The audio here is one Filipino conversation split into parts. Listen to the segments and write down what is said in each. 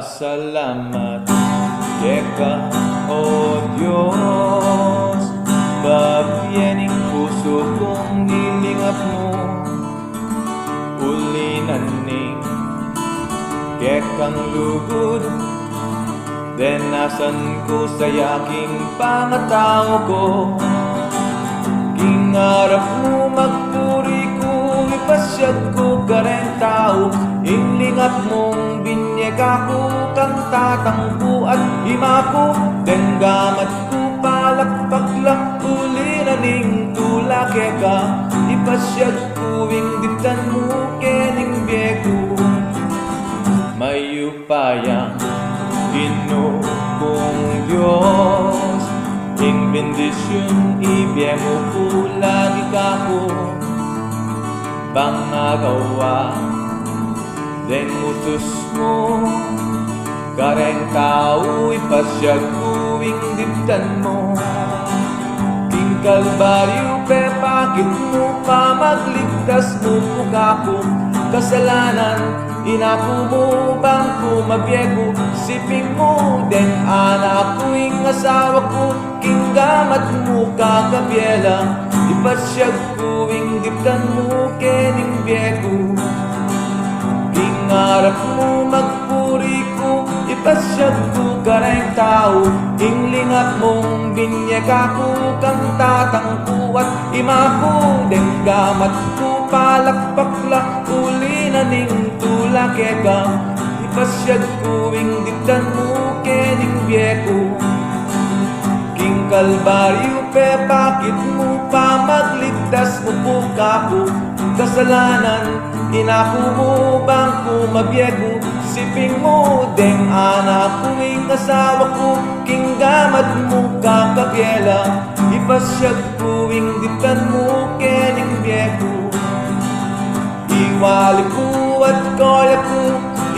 Pasalamat Keka, O Diyos, babiyaning puso kong nilingap mo. Uli naning kekang lugod, denasan ko sa yaking pangatao ko. Kingarap mo magpuri ko, ipasyag ko ka rin tao. Inlingap mong binyega ko, kang tatangko at himako. Denggamat ko palakpak lang, uli na ning tula keka. Ipasyag ko ingditan mo kening biyego. Mayupayang Ginoo kong Diyos, ing bendisyon ibiyemo ko lagi kako. Pangagawa den utos mo, kareng tao ipasyag ko ingditan mo. King Kalbaryo pe bakit mo pa magligtas mo po kako. Kasalanan inapo mo bang kumabiyego, siping mo den anak ko ing asawa ko. Kinggamat mo kakabyela, ipasyag ko ingditan mo kening biyego. Kingarap mo magpuri ko, ipasyag ko kareng tao. Inglingap mong binyega ko, kang tatangko at imako. Denggamat ko palakpak la, uli na ning tula keka. Ipasyag ko ingditan mo kening biyego. King Kalbaryo pe bakit mo pa magligtas mo po kako. Kasalanan inapo mo bang kumabiyego, siping mo deng anak ko ing asawa ko. Kinggamat mo kakabyela, ipasyag ko ingditan mo kening biyego. Iwali ko at kaya ko,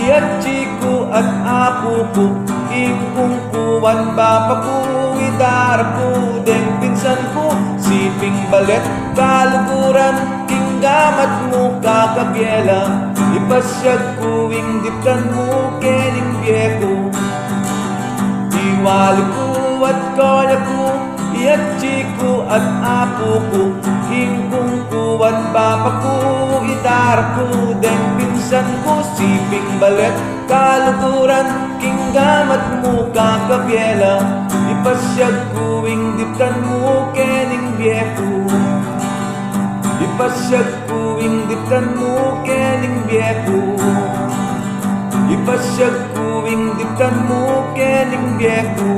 iatsi ko at apo ko. Ingkong kuwan bapa ko, idarap ko deng pinsan ko. Siping balet kaluguran, kinggamat mo kakabyela. Ipasyag ko ingditan mo kening biyego. Iwali ko at kaya ko, iatsi ko at apo ko. Ingkong kuwan bapa ko, idarap ko deng pinsan ko. Siping balet kaluguran, kinggamat mo kakabyela. Ipasyag ko ingditan mo kening biyego. Ipasyag ko ingditan mo kening biyego. Ipasyag ko ingditan mo kening biyego.